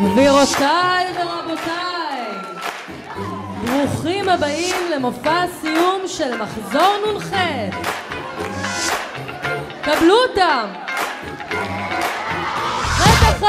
גבירותיי ורבותיי, ברוכים הבאים למופע הסיום של מחזור נ"ח. קבלו אותם. רד אחת.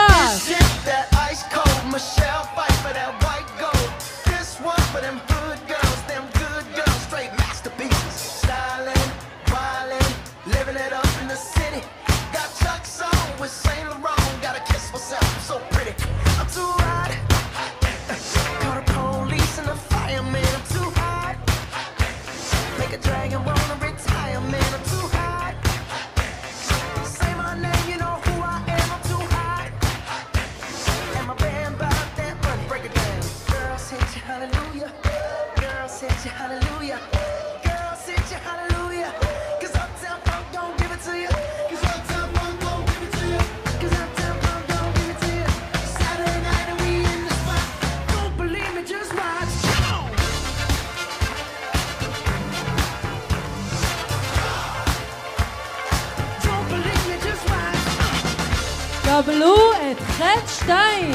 Hallelujah, girl, sit your hallelujah, 'cause Uptown Funk don't give it to you, 'cause Uptown Funk don't give it to you, 'cause Uptown Funk don't give it to you. Saturday night and we in the spot. Don't believe me, just watch. Don't believe me, just watch. קבלו את ח' 2.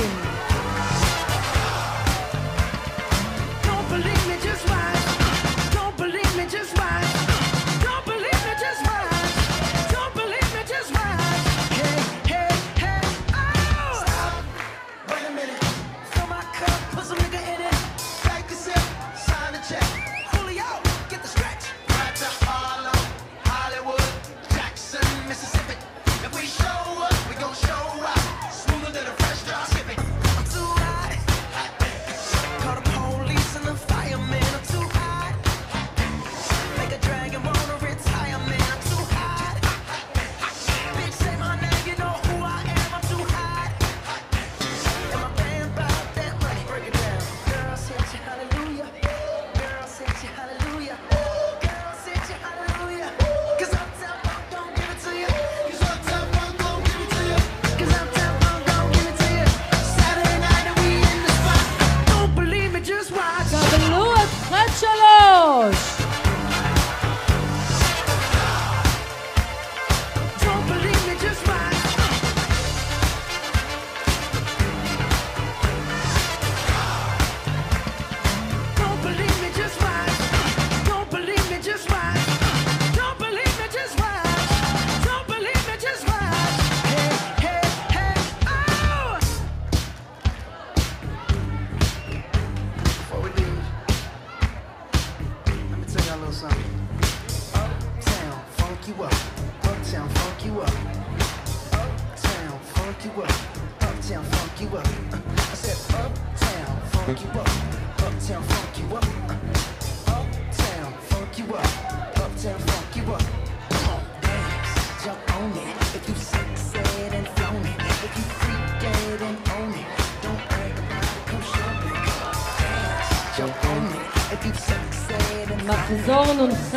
מחזור נ"ח,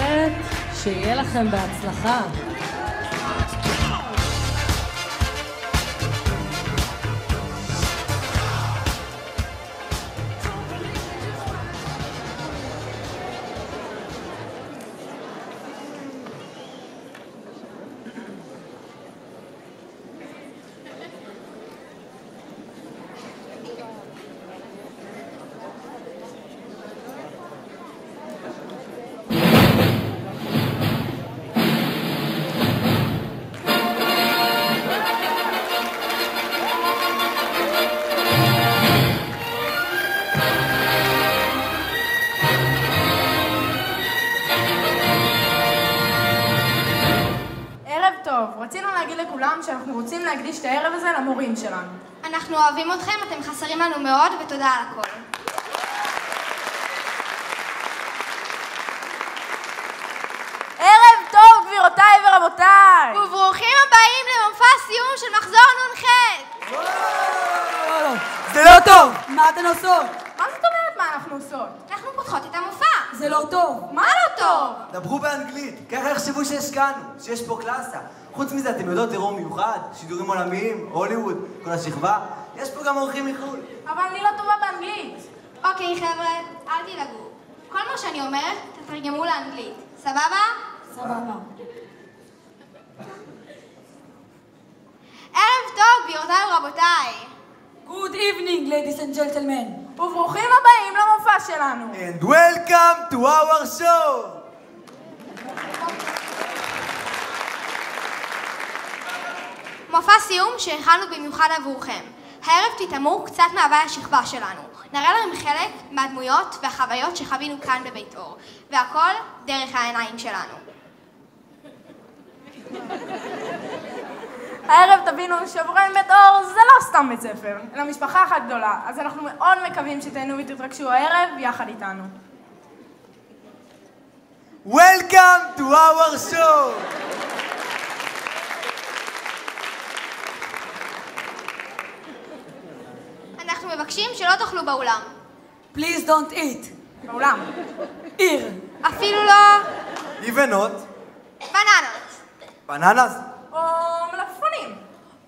שיהיה לכם בהצלחה. רצינו להגיד לכולם שאנחנו רוצים להקדיש את הערב הזה למורים שלנו. אנחנו אוהבים אתכם, אתם חסרים לנו מאוד, ותודה על הכל. ערב טוב, גבירותיי ורבותיי! וברוכים הבאים למופע סיום של מחזור נ"ח! זה לא טוב! מה אתן עושות? מה זאת אומרת מה אנחנו עושות? אנחנו פותחות את המופע! זה לא טוב! מה לא טוב? דברו באנגלית, ככה יחשבו שהשקענו, שיש פה קלאסה. חוץ מזה, אתם יודעות אירוע מיוחד, שידורים עולמיים, הוליווד, כל השכבה. יש פה גם אורחים מחו"ל. אבל אני לא טובה באנגלית. אוקיי חבר'ה, אל תדאגו. כל מה שאני אומרת, תתרגמו לאנגלית. סבבה? סבבה. ערב טוב, גבירותיי ורבותיי. Good evening, ladies and gentlemen. וברוכים הבאים למופע שלנו. And welcome to our show! מופע סיום שהכנו במיוחד עבורכם. הערב תתאמו קצת מהווי השכבה שלנו. נראה לכם חלק מהדמויות והחוויות שחווינו כאן בבית אור, והכל דרך העיניים שלנו. הערב תבינו שעבורנו בית אור זה לא סתם בית ספר, אלא משפחה אחת גדולה, אז אנחנו מאוד מקווים שתהנו ותתרגשו הערב יחד איתנו. Welcome to our show! אנחנו מבקשים שלא תאכלו באולם. Please don't eat. בעולם. Here. אפילו לא Even not. בננות. Bananas? או מלפפונים.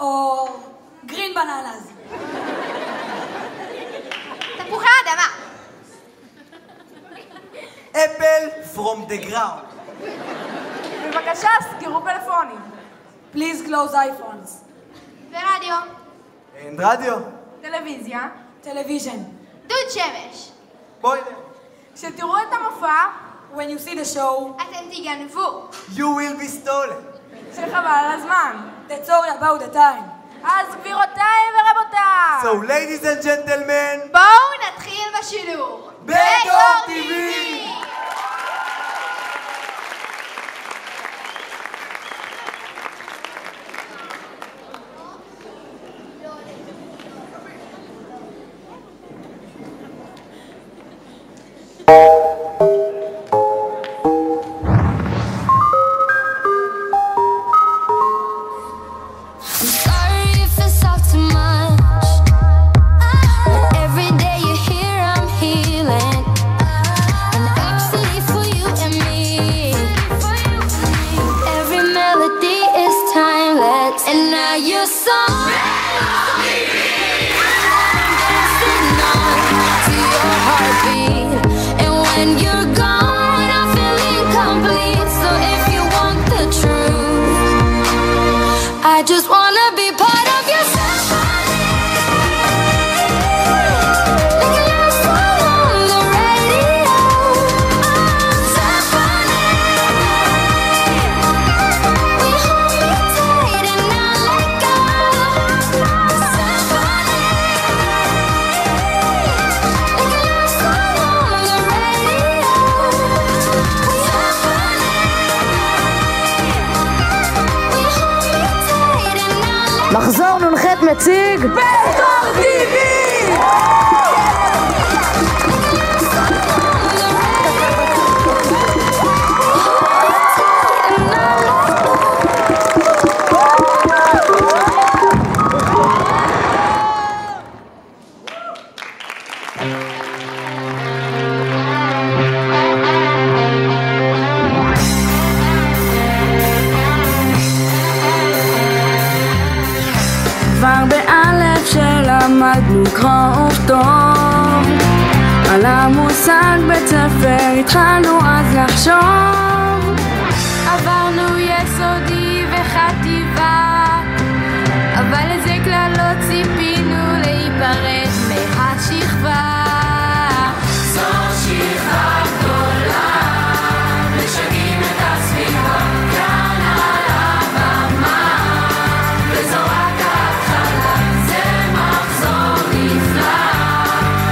או green bananas. תפוחי אדמה. Apple from the ground. בבקשה, סגרו פלאפונים. Please close iPhones. ורדיו. And radio. טלוויזיה. Television. דוד שמש. בואי. כשתראו את המופע, When you see the show, אתם תגנבו. You will be stolen. שחבל על הזמן. that's all about the time. אז גבירותיי ורבותיי. So ladies and gentlemen, בואו נתחיל בשידור. בית אור TV. Sorry if it's all too much. Every day you're here, I'm healing. And actually for you and me, every melody is timeless. And now you're dancing on to your heartbeat. And when you're gone, I feel incomplete. So if you want the truth, I just wanna be part of your symphony. Like a love song on the radio. Symphony. We hold me tight and not let go. Symphony. Like a love song on the radio. Symphony. We hold me tight and not let go. מחזור נ"ח מציג בית אור TV! כבר באלף שלמדנו קרוא וכתוב, על המושג בית ספר התחלנו אז לחשוב. עברנו יסודי וחטיבה, אבל לזה כלל לא ציפינו להיפרד מהשכבה. זו שכבה גדולה, משגעים את הסביבה כאן על הבמה, וזו רק ההתחלה, זה מחזור נפלא,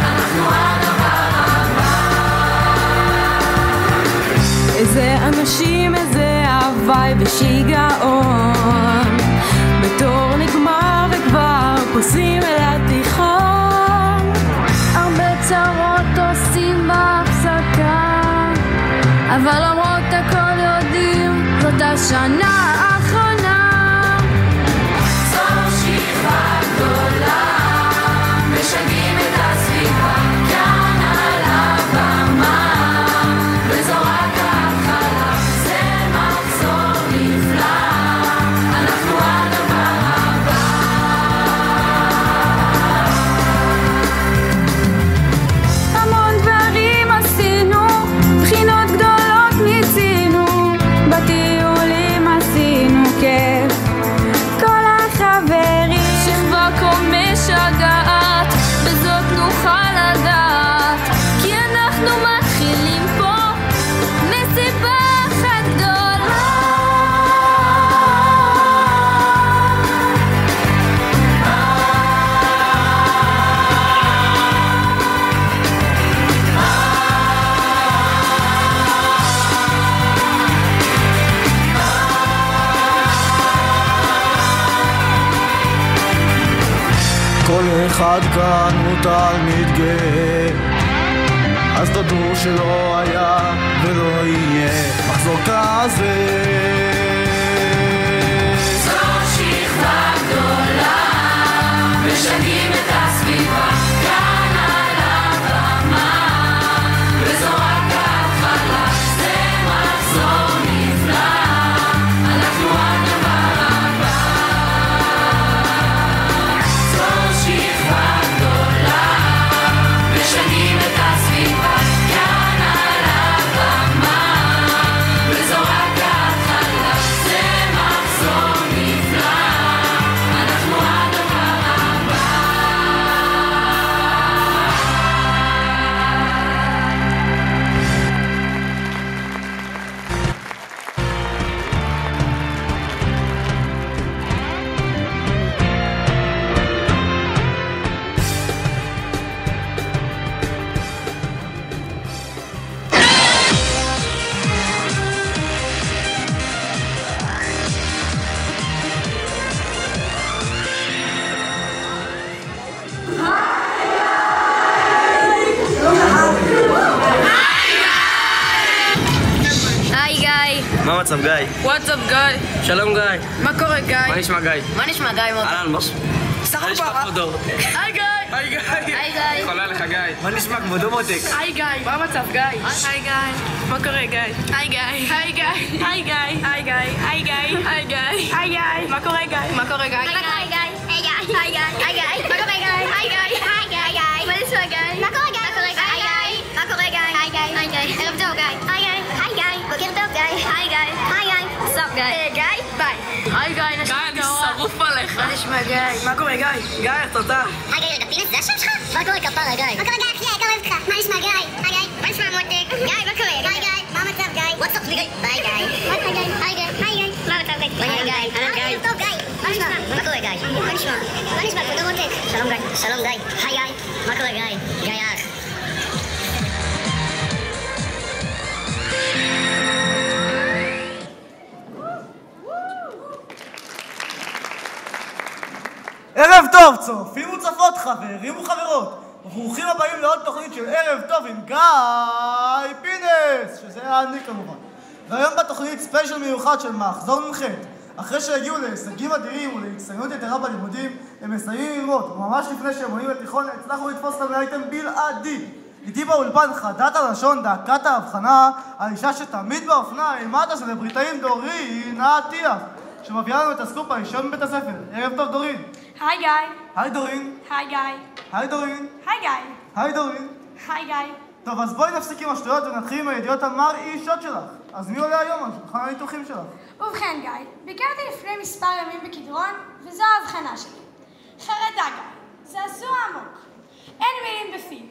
אנחנו הדבר הבא. איזה אחד כאן הוא תלמיד גאה, אז תדעו שלא היה ולא יהיה מחזור כזה. זו שכבה גדולה, משנים את הסביבה כאן על הבמה, וזו רק ההתחלה, זה מחזור נפלא, אנחנו הדבר הבא. זו שכבה גדולה, משנים את הסביבה כאן על הבמה, וזו רק ההתחלה, זה מחזור נפלא, אנחנו הדבר הבא. היי גיא. מה המצב גיא? וואטסאפ גיא. שלום גיא. מה קורה גיא? מה נשמע גיא? מה נשמע גיא? אהלן מוס. סחר נשמע כבודו? היי גיא. היי גיא. היי גיא. חולה לך גיא. מה נשמע כבודו מותק? היי גיא. מה המצב גיא? היי גיא. מה קורה גיא? היי גיא. היי גיא. היי גיא. היי גיא. היי גיא. היי גיא. היי גיא. מה קורה גיא? מה קורה גיא? היי גיא. היי גיא. היי גיא. היי גיא. מה קורה גיא? היי גיא. היי גיא. מה נשמע גיא? מה קורה גיא? היי גיא. מה קורה גיא? היי גיא. היי גיא. ערב טוב גיא. היי גיא. היי גיא. בוקר טוב גיא. היי גיא. היי גיא. סוף גיא. גיא. ביי. היי גיא. גיא, אני שרוף עליך. מה נשמע גיא? מה קורה גיא? גיא, תודה. היי גיא, רגע, פינס, זה השם שלך? מה קורה כפרה גיא? מה קורה גיא, אחי, היקר אוהב אותך. מה נשמע גיא? היי גיא. מה נשמע מותק? גיא, מה קורה? היי גיא. מה המצב גיא? וואטסאפ לי גיא. ביי גיא. היי גיא. היי גיא. היי גיא. מה המצב גיא? היי גיא. היי טוב גיא. מה נשמע? מה קורה גיא? מה נשמע? מה נשמע? כבודו מותק. שלום גיא. שלום גיא. היי גיא. מה קורה גיא? גיא אח. ערב טוב צופים וצופות, חברים וחברות, וברוכים הבאים לעוד תוכנית של ערב טוב עם גיא פינס, שזה אני כמובן. והיום בתוכנית ספיישל מיוחד של מחזור נ"ח. אחרי שהגיעו להישגים אדירים ולהצטיינות יתרה בלימודים, הם מסיימים ללמוד, וממש לפני שהם עולים לתיכון הצלחנו לתפוס אותם לאייטם בלעדי. איתי באולפן חדת הלשון, דקת ההבחנה, האישה שתמיד באופנה, אימת הסלבריטאים דורין עטייה, שמביאה לנו את הסקופ הראשון בבית הספר. ערב טוב דורין. היי גיא. היי דורין. היי גיא. היי דורין. היי גיא. היי דורין. היי גיא. טוב, אז בואי נפסיק עם השטויות ונתחיל עם הידיעות המרעישות שלך. אז מי עולה היום על שולחן הניתוחים שלך? ובכן גיא, ביקרתי לפני מספר ימים בקדרון, וזו ההבחנה שלי. חרדה גיא, זעזוע עמוק. אין מילים בפי.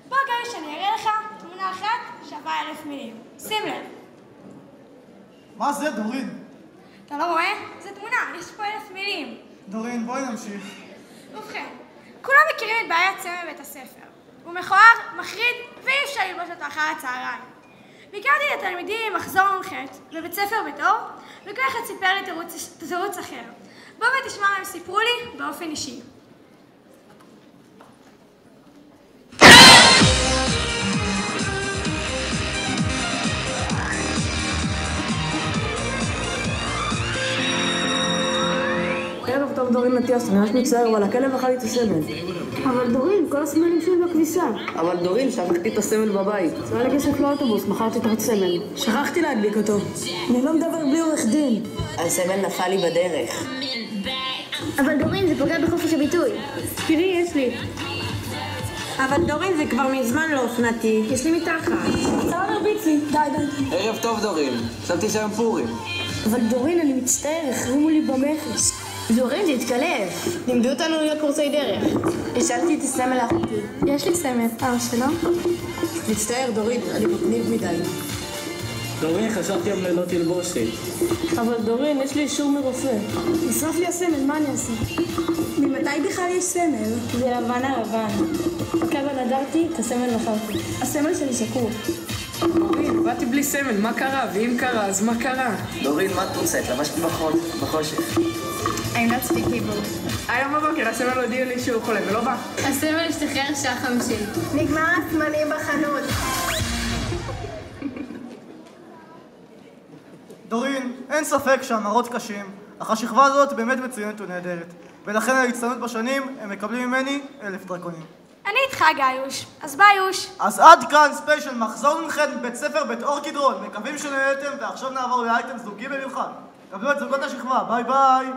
בוא גיא שאני אראה לך תמונה אחת שווה 1000 מילים. שים לב. מה זה דורין? אתה לא רואה? זו תמונה, יש פה 1000 מילים. דורין, בואי נמשיך. ובכן, כולם מכירים את בעיית צמא בבית הספר. הוא מכוער, מחריד, ואי אפשר ללבוש אותו אחר הצהריים. ביקרתי לתלמידים מחזור נ"ח בבית ספר בית אור, וכל אחד סיפר לי תירוץ אחר. בוא ותשמע מה הם סיפרו לי באופן אישי. ערב טוב דורין אטיאס, אני ממש מצטער, אבל הכלב אכל לי את הסמל. אבל דורין, כל הסמלים שלי בכביסה. אבל דורין, שכחתי את הסמל בבית. זה היה לי כסף לאוטובוס, מכרתי את הסמל. שכחתי להדביק אותו. אני לא מדבר בלי עורך דין. הסמל נפל לי בדרך. אבל דורין, זה פוגע בחופש הביטוי. תראי, יש לי. אבל דורין, זה כבר מזמן לא אופנתי. יש לי מתחת. אתה לא מרביץ לי, די. ערב טוב דורין, חשבתי שהיום פורים. אבל דורין, אני מצטער, החרימו לי במכס. דורין, זה התקלף. לימדו אותנו להיות פורצי דרך. השאלתי את הסמל האחותי. יש לי סמל, שלא? מצטער, דורין, אני מגניב מדי. דורין, חשבתי היום לילות תלבושת. אבל דורין, יש לי אישור מרופא. נשרף לי הסמל, מה אני אעשה? ממתי בכלל יש סמל? זה לבן על לבן. כמה נדרתי, את הסמל נפלתי. הסמל שלי שקוף. דורין, באתי בלי סמל, מה קרה? ואם קרה, אז מה קרה? דורין, מה את מוצאת? לבשתי בחושך. I'm not speak Hebrew. היום בבוקר הסמל הודיעו לי שהוא חולה ולא בא. הסמל השתחרר שעה 50. נגמר הזמנים בחנות. דורין, אין ספק שהמראות קשים, אך השכבה הזאת באמת מצוינת ונהדרת, ולכן ההצטיינות בשנים הם מקבלים ממני 1000 דרקונים. אני איתך גיוש, אז ביי יוש. אז עד כאן ספיישל מחזור נ"ח מבית ספר בית אור קדרון. מקווים שנהנתם, ועכשיו נעבור לאייטם זוגי במיוחד. קבלו את זוגות השכבה, ביי ביי.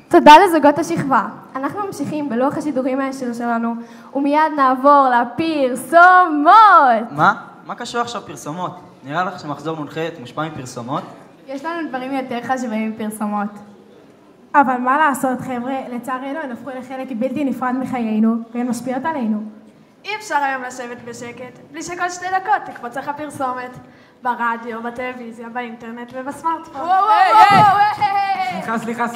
תודה לזוגות השכבה. אנחנו ממשיכים בלוח השידורים הישיר שלנו, ומיד נעבור לפרסומות. מה קשור עכשיו פרסומות? נראה לך שמחזור נ"ח מושפע מפרסומות? יש לנו דברים יותר חשובים מפרסומות. אבל מה לעשות, חבר'ה? לצערנו הן הפכו לחלק בלתי נפרד מחיינו, והן משפיעות עלינו. אי אפשר היום לשבת בשקט, בלי שכל 2 דקות תקפוץ לך פרסומת. ברדיו, בטלוויזיה, באינטרנט ובסמארטפון. סליחה.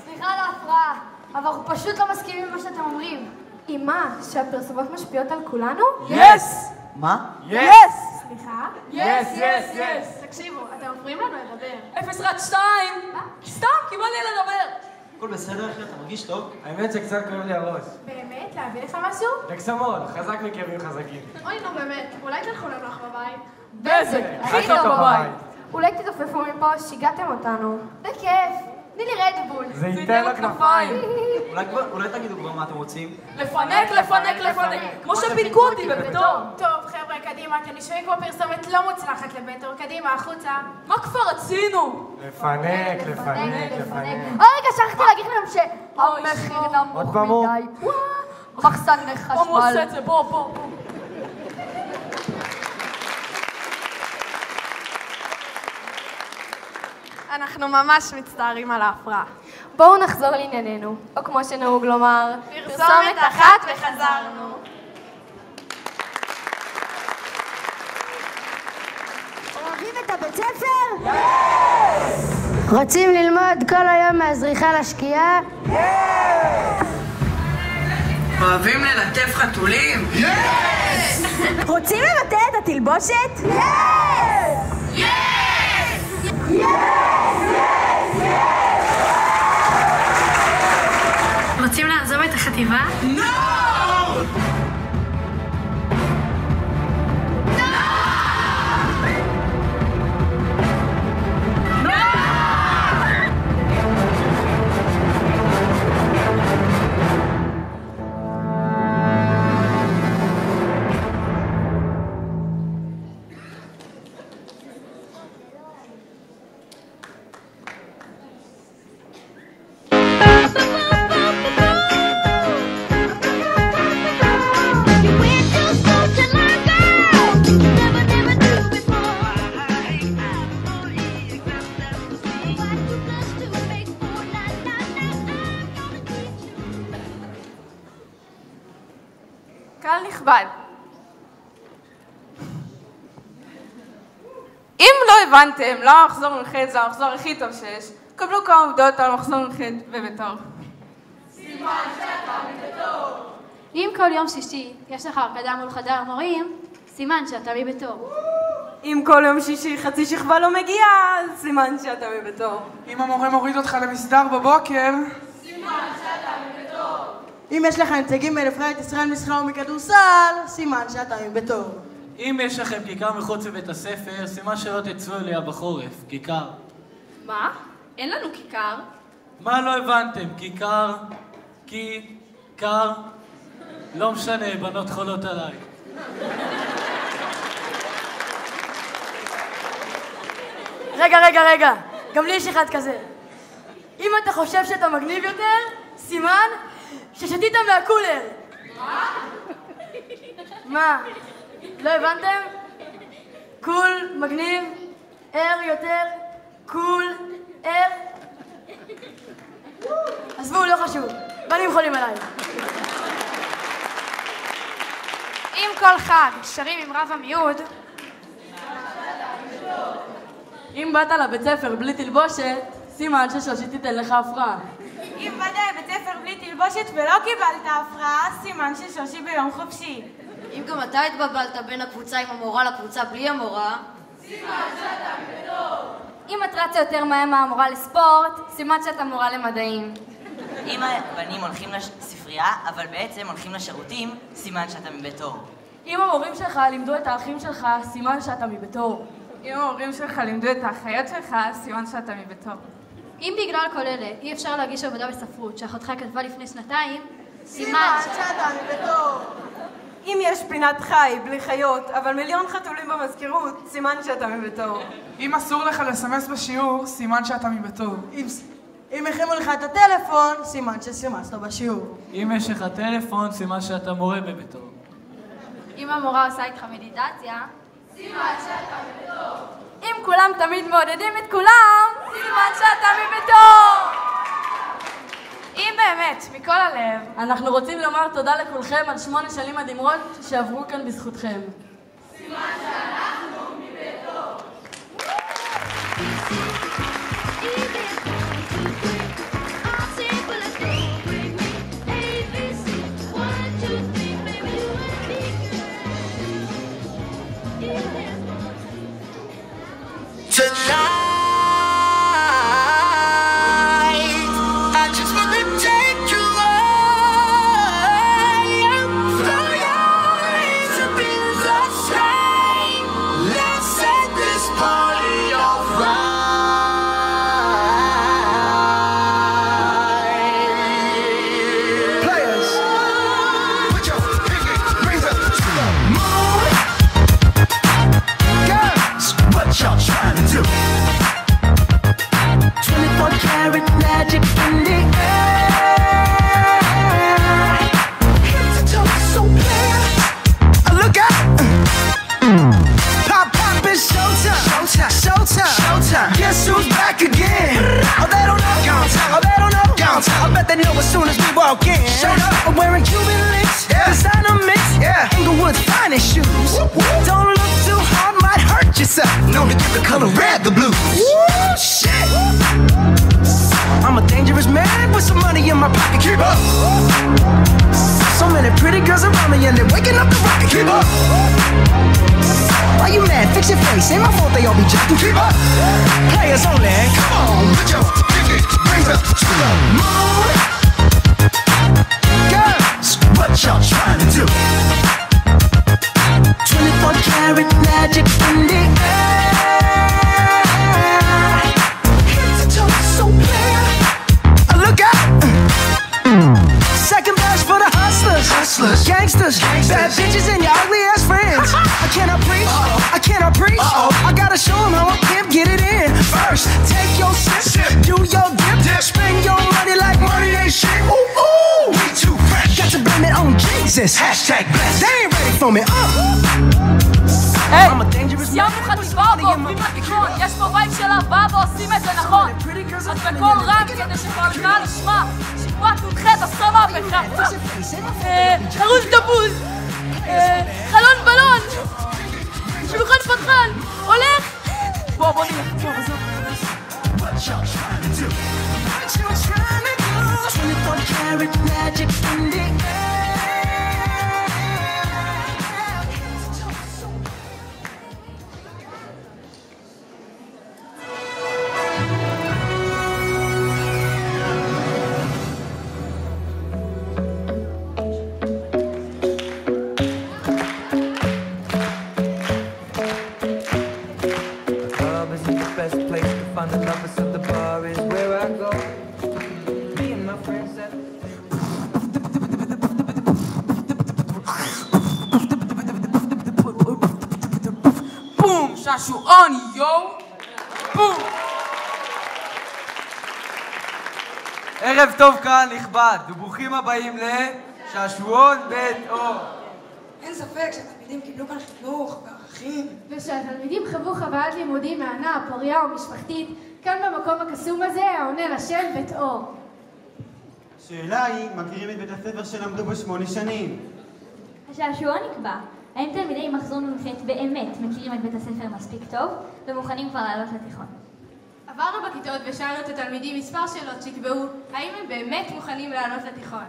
סליחה על ההפרעה, אבל אנחנו פשוט לא מסכימים עם מה שאתם אומרים. עם מה? שהפרסומות משפיעות על כולנו? יס! מה? יס! סליחה? יס! תקשיבו, אתם מפריעים לנו לדבר. 0 רק 2! סתם, כי בא לי לדבר. הכל בסדר, אחי? אתה מרגיש טוב? האמת שקצת כואב לי הראש. באמת? להביא לך משהו? דקסמול, חזק מכאבים חזקים. אוי, נו באמת, אולי תלכו לנוח בבית? בזק, הכי טוב בבית. אולי תתעופפו מפה, שיגעתם אותנו. בכיף, תני לי רדבול. זה ייתן לו כנפיים. אולי תגידו כבר מה אתם רוצים? לפנק, כמו שפינקו אותי בביתו. טוב, חבר'ה, קדימה, אתם נשמעים כמו פרסומת לא מוצלחת לבטור. קדימה, החוצה. מה כבר רצינו? לפנק. רגע, שכחתי להגיד לכם שהמחיר נמוך מדי. מחסני חשמל. הוא עושה את זה, בוא. אנחנו ממש מצטערים על ההפרעה. בואו נחזור לענייננו, או כמו שנהוג לומר, פרסומת אחת וחזרנו. אוהבים את הבית ספר? רוצים ללמוד כל היום מהזריחה לשקיעה? אוהבים ללטף חתולים? רוצים לבטל את התלבושת? רוצים לעזוב את החטיבה? קהל נכבד, אם לא הבנתם למה המחזור נ"ח זה המחזור הכי טוב שיש, קבלו כמה עובדות על מחזור נ"ח בבית"ר. סימן שאתה מבתור. אם כל יום שישי יש לך הרקדה מול חדר המורים, סימן שאתה מבתור. אם כל יום שישי חצי שכבה לא מגיעה, סימן שאתה מבתור. אם המורה מוריד אותך למסדר בבוקר, סימן שאתה מבתור. אם יש לך נציגים בנבחרת ישראל משחק ומכדורסל, סימן שאתה מבתור. אם יש לכם כיכר מחוץ לבית הספר, סימן שלא תצאו אליה בחורף, כיכר. מה? אין לנו כיכר. מה לא הבנתם? כיכר? לא משנה, בנות חולות עליי. רגע, גם לי יש אחד כזה. אם אתה חושב שאתה מגניב יותר, סימן ששתית מהקולר. מה? לא הבנתם? קול, מגניב, ער יותר, קול, ער. עזבו, לא חשוב. בנים חולים עליי. אם כל חג שרים עם רב המיעוד, אם באת לבית ספר בלי תלבושת, סימן ששושי תיתן לך הפרעה. אם באת לבית ספר בלי תלבושת ולא קיבלת הפרעה, סימן ששושי ביום חופשי. אם גם אתה התבלבלת בין הקבוצה עם המורה לקבוצה בלי המורה, סימן שאתה מבתור. אם את רצה יותר מהר מהמורה לספורט, סימן שאתה מורה למדעים. אם הבנים הולכים לספרייה, אבל בעצם הולכים לשירותים, סימן שאתה מבתור. אם המורים שלך לימדו את האחים שלך, סימן שאתה מבתור. אם ההורים שלך לימדו את האחיות שלך, סימן שאתה מבתור. אם בגלל כל אלה אי אפשר להגיש עבודה בספרות שאחותך כתבה לפני שנתיים, סימן שאתה מבתור. אם יש פינת חי בלי חיות, אבל מיליון חתולים במזכירות, סימן שאתה מבתור. אם אסור לך לסמס בשיעור, סימן שאתה מבתור. אם החרימו לך את הטלפון, סימן שסימסת בשיעור. אם יש לך טלפון, סימן שאתה מורה בביתור. אם המורה עושה איתך מדיטציה, סימן שאתה מבתור. אם כולם תמיד מעודדים את כולם, סימן שאתה מבתור. אם באמת, מכל הלב, אנחנו רוצים לומר תודה לכולכם על 8 שנים מדהימות שעברו כאן בזכותכם. סימן שאנחנו מבתור. I just want to take you higher. Throw your eyes up in the sky. Let's set this party off right. Players, put your pinky rings up to the moon. walk in. Shut up. I'm wearing Cuban links, designer mix, Inglewood's finest shoes. Don't look too hard, might hurt yourself. Known to give the color red the blues. Woo, shit. I'm a dangerous man with some money in my pocket. Keep up. So many pretty girls around me and they're waking up the rocket. Keep up. Why you mad? Fix your face. Ain't my fault they all be jacking. Keep up. Players only. Come on, put your pinky rings up to the moon. Girls, what y'all trying to do? 24 karat magic in the air. Head to toe, so clear. Look out. Second best for the hustlers, gangsters, bad bitches and your ugly ass friends. I cannot preach, I cannot preach. I gotta show them how I pimp, get it in. First, take your sip, do your dip, spend your money like money ain't shit. Ooh, ooh, we too fresh. Got to blame it on Jesus. Hashtag blessed. They ain't ready for me. היי, סיימנו חטיבה ועוברים לתיכון, יש פה וייב של אהבה ועושים את זה נכון. אז בקול רם כדי שכל קהל ישמע, שכבת נ"ח עשה מהפכה. חרוז דבוז, חלון בלון, שולחן פתחן, הולך. בוא נלך, בוא עזוב. The lovers of the bar is where I go. Me and my friends at בום, שעשועון, יו! בום! ערב טוב קהל נכבד, וברוכים הבאים לשעשועון בית אור. אין ספק שהתלמידים קיבלו כאן חינוך וערכים. ושהתלמידים חוו חוויית לימודים מהנה, פוריה ומשפחתית, כאן במקום הקסום הזה, העונה לשם בית אור. השאלה היא, מכירים את בית הספר שלמדו בו 8 שנים? השעשועון נקבע. האם תלמידי מחזור נ"ח באמת מכירים את בית הספר מספיק טוב ומוכנים כבר לעלות לתיכון? עברנו בכיתות ושאלנו את התלמידים מספר שאלות שיקבעו האם הם באמת מוכנים לעלות לתיכון.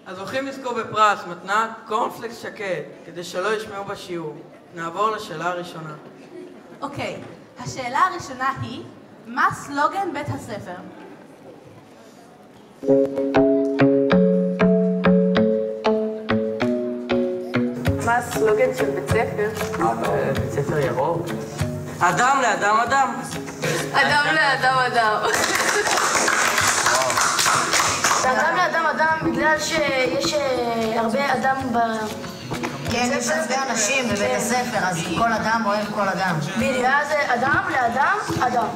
הזוכים יזכו בפרס מתנת קורנפלקס שקט כדי שלא ישמעו בשיעור. נעבור לשאלה הראשונה. אוקיי, השאלה הראשונה היא, מה סלוגן בית הספר? מה הסלוגן של בית ספר? בית ספר ירוק. אדם לאדם אדם. אדם לאדם אדם. אדם לאדם אדם בגלל שיש הרבה אדם כן, יש הרבה אנשים בבית הספר, אז כל אדם אוהב כל אדם. בדיוק, זה אדם לאדם אדם.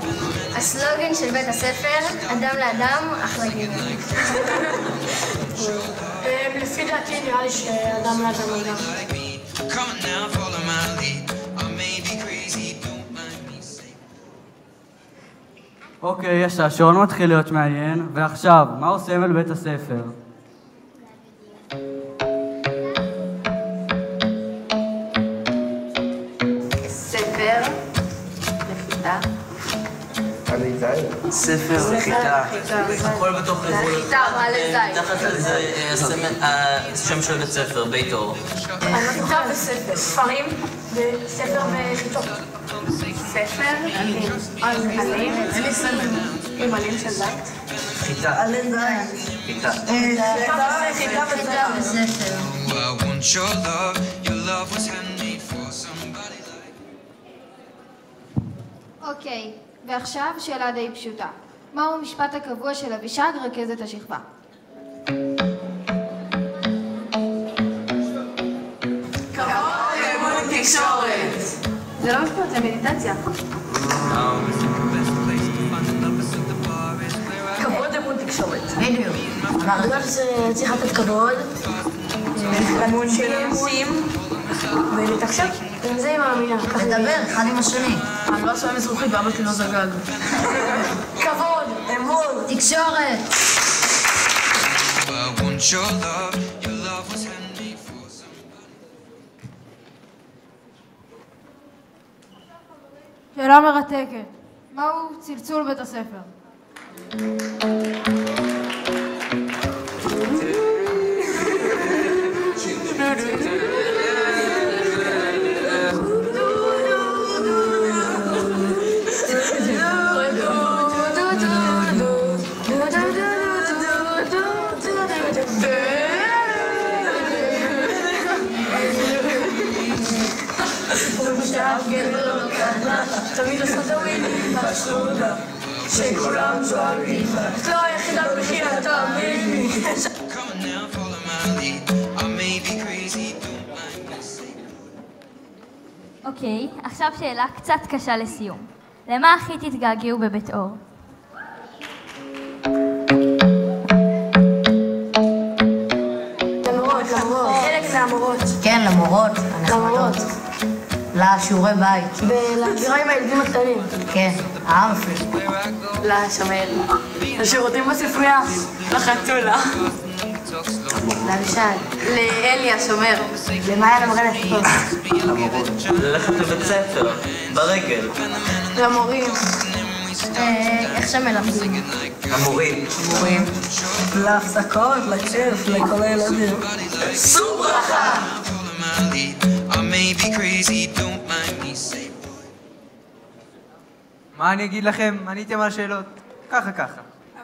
הסלוגן של בית הספר, אדם לאדם, אחלה גבר. לפי דעתי נראה לי שאדם לאדם אדם. אוקיי, השעשועון מתחיל להיות מעניין, ועכשיו, מהו סמל בית הספר? ספר, לחיטה. ספר, חיטה. הכל בתוך לחיטה, מה לזית? תחת לזה השם של בית ספר, בית אור. חיטה וספר, ספרים וספר וחיטות. ספר עם עלים. אין לי סמל. עם עלים של זית. חיטה. עלי זית. חיטה. חיטה וספר. אוקיי, ועכשיו שאלה די פשוטה. מהו המשפט הקבוע של אבישג, רכזת השכבה? כבוד אמון תקשורת. זה לא משפט, זה מדיטציה. כבוד אמון תקשורת. בדיוק. בגלל שזה צריך לתת כבוד, אמון של אנשים, ולתקשר. עם זה היא מאמינה. לדבר אחד עם השני. אני לא עושה מזרוחית ואבא שלי לא זגג. כבוד, אמון, תקשורת. I want your love. Your love was handmade for somebody. שאלה מרתקת. מהו צלצול בית הספר? תמיד עושה דווילים בשכונה שכולם שואלים את לא היחידה בחייה תאמיני. Come now, follow my lead. I may be crazy, don't mind me say. אוקיי, עכשיו שאלה קצת קשה לסיום. למה הכי תתגעגעו בבית אור? למורות. חלק מהמורות. כן, למורות, הנחמדות. לשיעורי בית. ולהגזירה עם הילדים הקטנים. כן, האמפי. לשמר. לשירותים בספרייה. לחתולה. לאבישי. לאלי השומר. למעיין המורה לספורט. למורות. ללכת לבית ספר, ברגל. למורים. איך שמלמדים? המורים. מורים. להפסקות, לכיף, לכל הילדים. שום ברכה! I may be crazy, don't mind me say. מה אני אגיד לכם? עניתם על שאלות. ככה.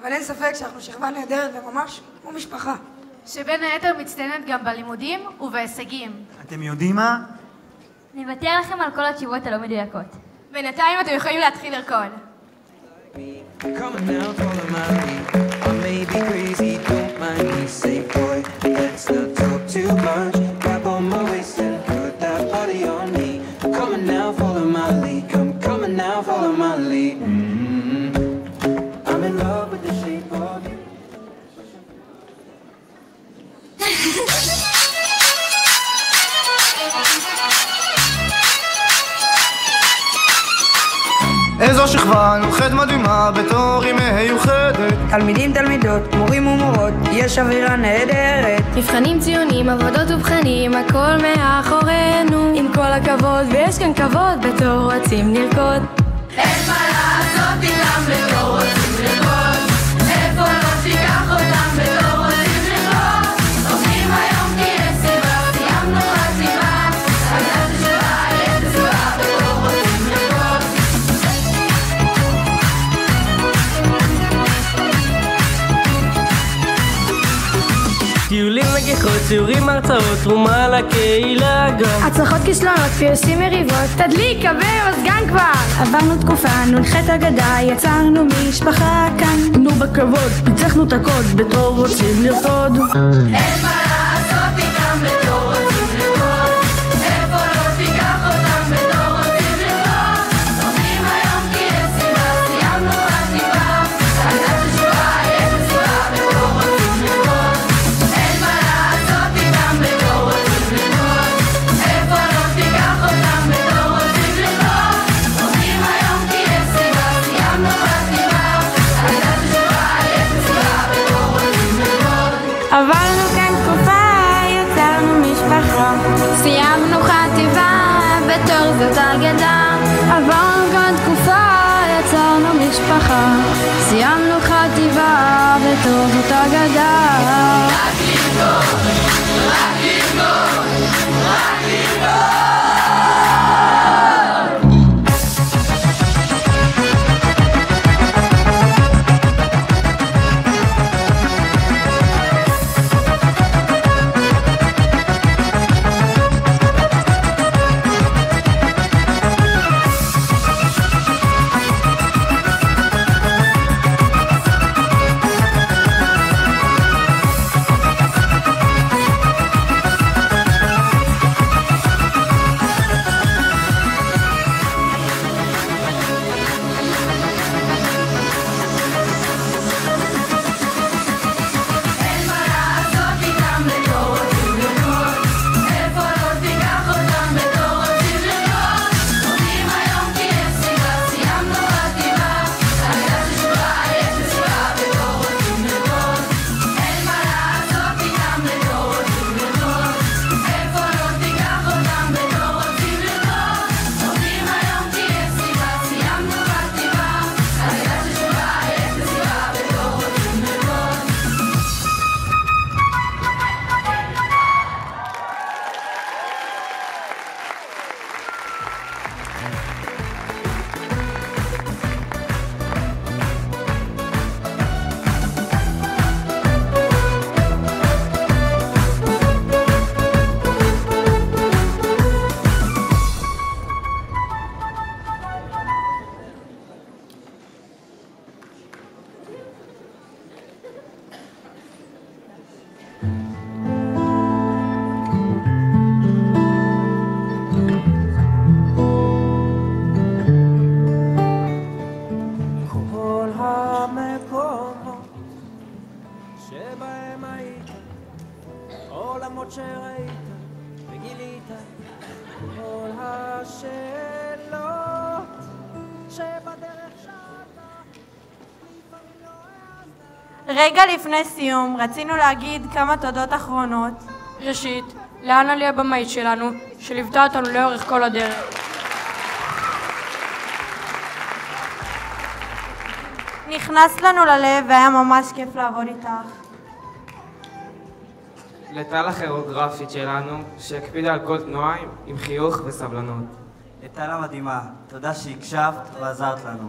אבל אין ספק שאנחנו שכבה נהדרת וממש כמו משפחה. שבין היתר מצטיינת גם בלימודים ובהישגים. אתם יודעים מה? נוותר לכם על כל התשובות הלא מדויקות. בינתיים אתם יכולים להתחיל לרקוד. Come on now, follow my lead. I may be crazy, don't mind me say, boy, let's not talk too much. Grab on my waist and put that body on me. Come on now, follow my lead. Come on now, follow my lead. I'm in love with the shape of you. איזו שכבה נוחת מדהימה בתור היא מיוחדת. תלמידים, תלמידות, מורים ומורות, יש אווירה נהדרת. מבחנים, ציונים, עבודות ובחנים, הכל מאחורינו. עם כל הכבוד, ויש כאן כבוד, בתור רוצים לרקוד. אין מה לעשות איתם בתור רוצים לרקוד. איפה לא תיקח אותם בתור רוצים לרקוד. עובדים היום כי יש סיבה, סיימנו חסיבה. אז זה שלה, יש סיבה בתור רוצים לרקוד. טיולים לגיחות, ציורים, הרצאות, תרומה לקהילה גם. הצלחות, כישלונות, פיוסים, מריבות, תדליק, קבל, מזגן כבר. עברנו תקופה, נונחת אגדה, יצרנו משפחה כאן. נו בכבוד, פיצחנו את הקוד, בתור רוצים לרקוד. אין מה לעשות איתם בתור רוצים לרקוד. איפה לא תיקח אותם בתור רוצים לרקוד. עובדים היום כי יש סיבה, סיימנו חסיבה. אז זה שלה, יש סיבה בתור רוצים לרקוד. אין מה לעשות איתם בתור רוצים לרקוד. איפה לא תיקח אותם בתור רוצים לרקוד. עובדים היום כי יש סיבה, סיימנו חסיבה. אז זה שלה, יש סיבה בתור רוצים לרקוד. עברנו כאן תקופה, יצרנו משפחה. סיימנו חטיבה, בתור זאת אגדה. עברנו כאן תקופה, יצרנו משפחה. סיימנו חטיבה, בתור זאת אגדה. רק לרקוד, רק לרקוד, רק לרקוד. וגילית כל השאלות שבדרך רגע לפני סיום, רצינו להגיד כמה תודות אחרונות. ראשית, לאנה הבמאית שלנו, שליוותה אותנו לאורך כל הדרך. נכנס לנו ללב והיה ממש כיף לעבוד איתך. לטל הכירוגרפית שלנו, שהקפידה על כל תנועה עם חיוך וסבלנות. לטל המדהימה, תודה שהקשבת ועזרת לנו.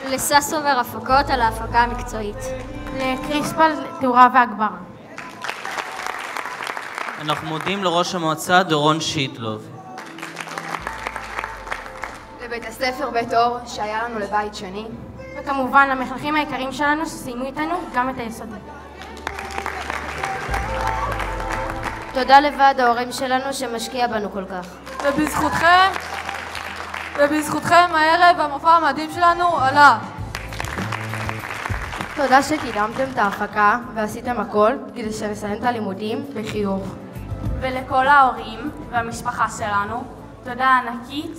לססובר הפקות על ההפקה המקצועית. לקריספל תאורה והגברה. אנחנו מודים לראש המועצה דורון שיטלוב. לבית הספר בית אור, שהיה לנו לבית שני. וכמובן למחנכים העיקריים שלנו שסיימו איתנו גם את היסודי. תודה לוועד ההורים שלנו שמשקיע בנו כל כך. ובזכותכם הערב המופע המדהים שלנו עלה. תודה שקידמתם את ההפקה ועשיתם הכל כדי שנסיים את הלימודים בחיוך. ולכל ההורים והמשפחה שלנו, תודה ענקית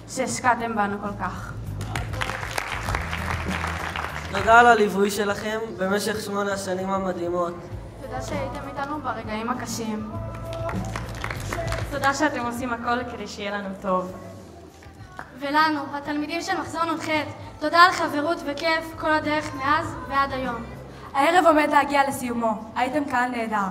שהשקעתם בנו כל כך. תודה על הליווי שלכם במשך 8 השנים המדהימות. תודה שהייתם איתנו ברגעים הקשים. תודה שאתם עושים הכל כדי שיהיה לנו טוב. ולנו, התלמידים של מחזור נ"ח, תודה על חברות וכיף כל הדרך מאז ועד היום. הערב עומד להגיע לסיומו, הייתם קהל נהדר.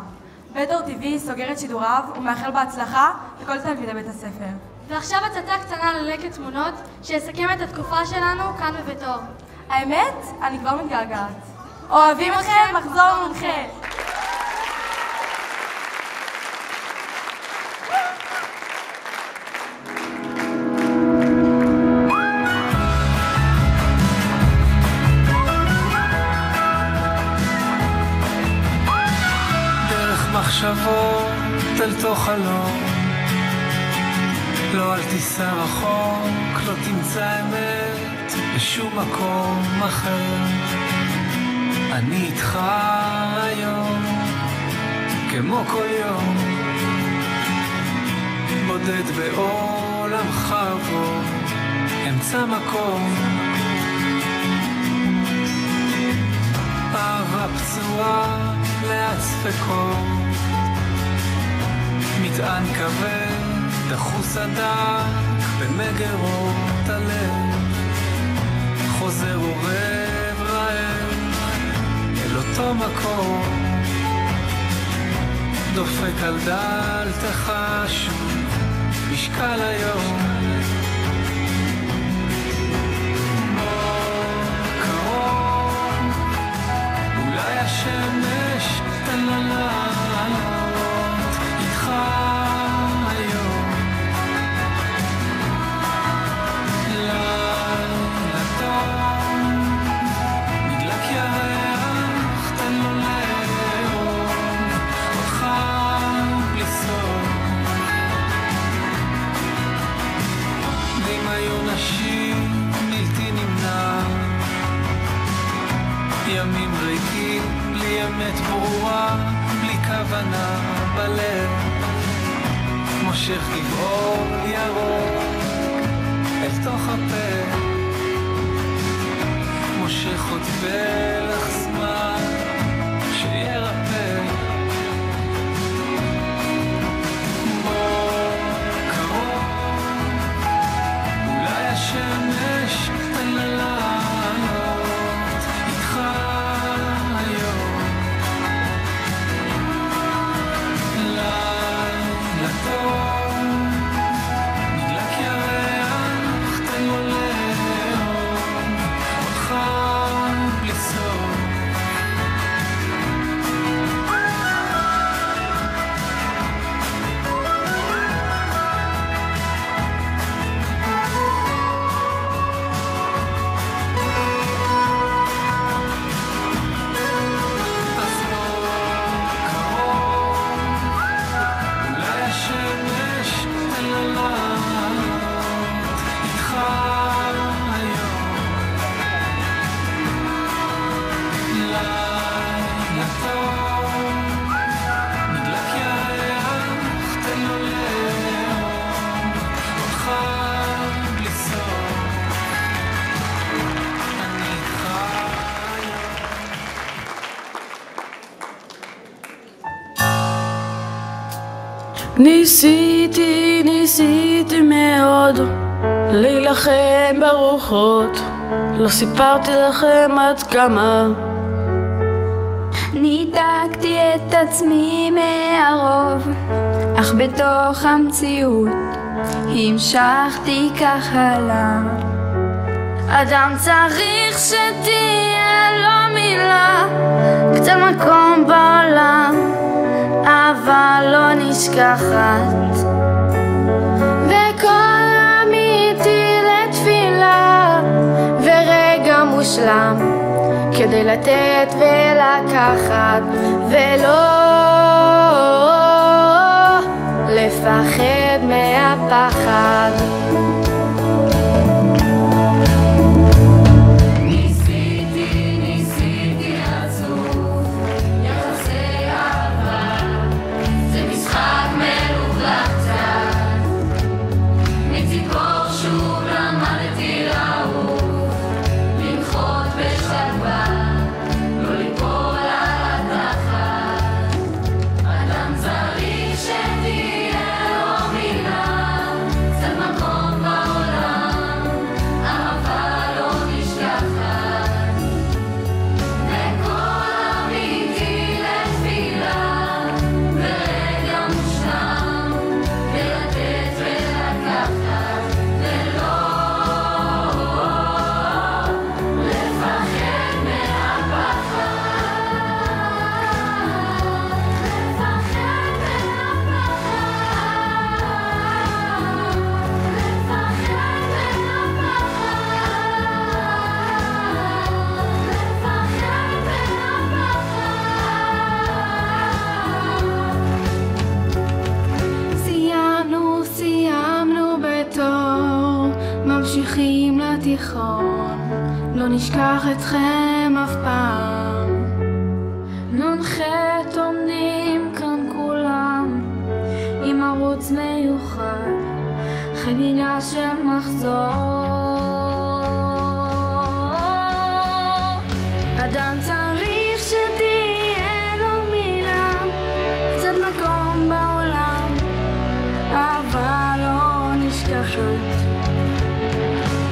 בית אור TV סוגר את שידוריו ומאחל בהצלחה לכל תלמידי בית הספר. ועכשיו הצצה קטנה ללקט תמונות שיסכם את התקופה שלנו כאן בבית אור. האמת, אני כבר מתגעגעת. אוהבים אתכם, מחזור נ"ח. מחשבות אל תוך חלום, לא אל תיסע רחוק, לא תמצא אמת בשום מקום אחר. אני איתך היום כמו כל יום, בודד בעולמך בו, אמצע מקום. אהבה פצועה לאט ספקות, מטען כבד, דחוס הדק במגרות הלב, חוזר עורב רעב אל אותו מקום, דופק על דלתך שוב משקל היום. קרוב, אולי השמש תן לה לעלות איתך היום. לילה טוב, נדלק ירח, תן לו לאור אותך בלי סוף. דמיון נשים בלתי נמנע, ימים ריקים בלי אמת ברורה, בלי כוונה בלב, מושך גבעול ירוק אל תוך הפה, מושך עוד פלח זמן שירפא. בוא קרוב, אולי השמש תן לה לעלות איתך היום. לילה טוב, נדלק ירח, תן לו לאור אותך בלי סוף. ניסיתי מאוד להילחם ברוחות, לא סיפרתי לכם עד כמה ניתקתי את עצמי מהרוב, אך בתוך המציאות המשכתי כך הלאה. אדם צריך שתהיה לו מילה, קצת מקום בעולם, אבל לא נשכחת, וקול אמיתי לתפילה, ורגע מושלם כדי לתת ולקחת, ולא לפחד מהפחד. ניסיתי עצוב יחסי אהבה, זה משחק מלוכלך קצת, מציפור שוב למדתי לעוף, לנחות בשלווה, לא ליפול על התחת. אדם צריך שתהיה לו מילה, קצת מקום בעולם, אהבה לא נשכחת, וקול אמיתי לתפילה, ורגע מושלם ולתת ולקחת, ולא לפחד סיימנו בתור, ממשיכים לתיכון, לא נשכח אתכם אף פעם. נ"ח עומדים כאן כולם עם ערוץ מיוחד, חגיגה של מחזור. אדם צריך שתהיה לו מילה, קצת מקום בעולם, אבל לא נשכחת.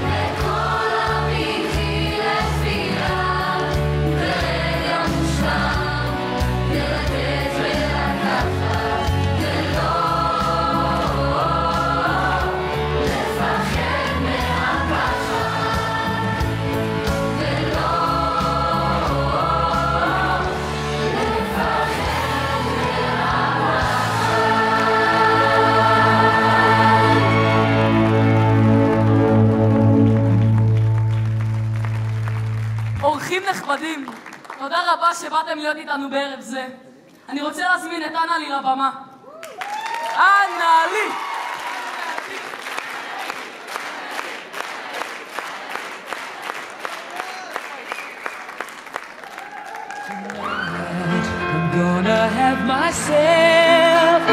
וקול אמיתי לתפילה, ורגע מושלם ולתת ולקחת, ולא לפחד מהפחד, ולא אורחים נכבדים, תודה רבה שבאתם להיות איתנו בערב זה. אני רוצה להזמין את אנלי לבמה. אנלי! I'm gonna have myself a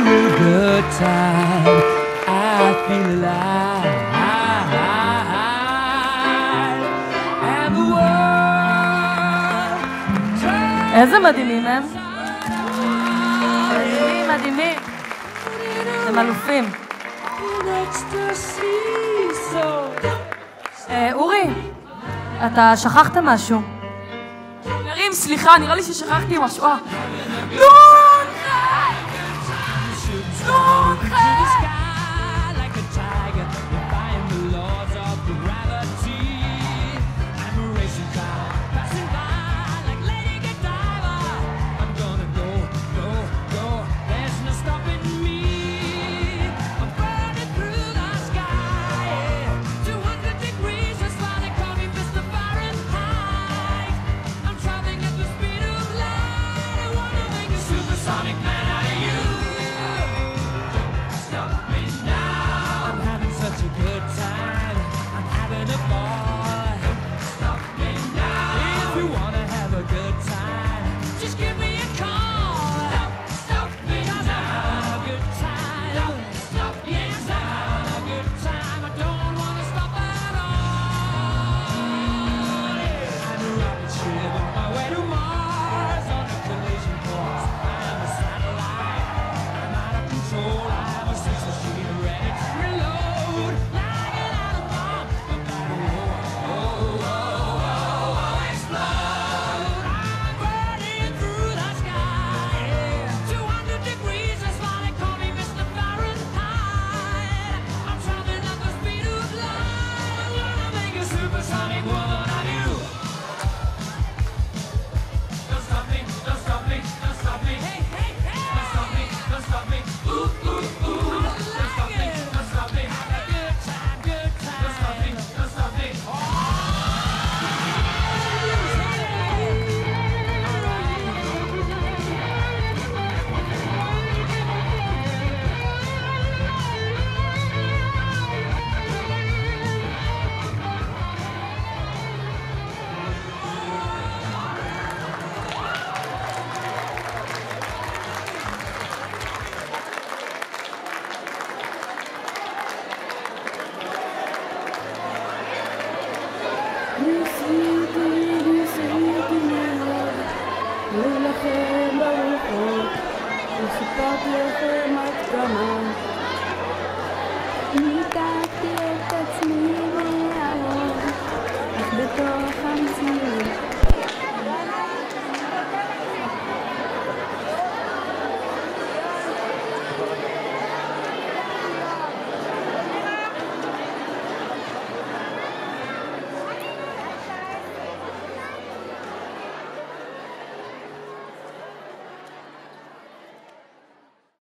real good time. I feel alive, and the world. איזה מדהימים הם? מדהימים. הם אלופים. אורי, אתה שכחת משהו. חברים, סליחה, נראה לי ששכחתי משהו. Sonic Man.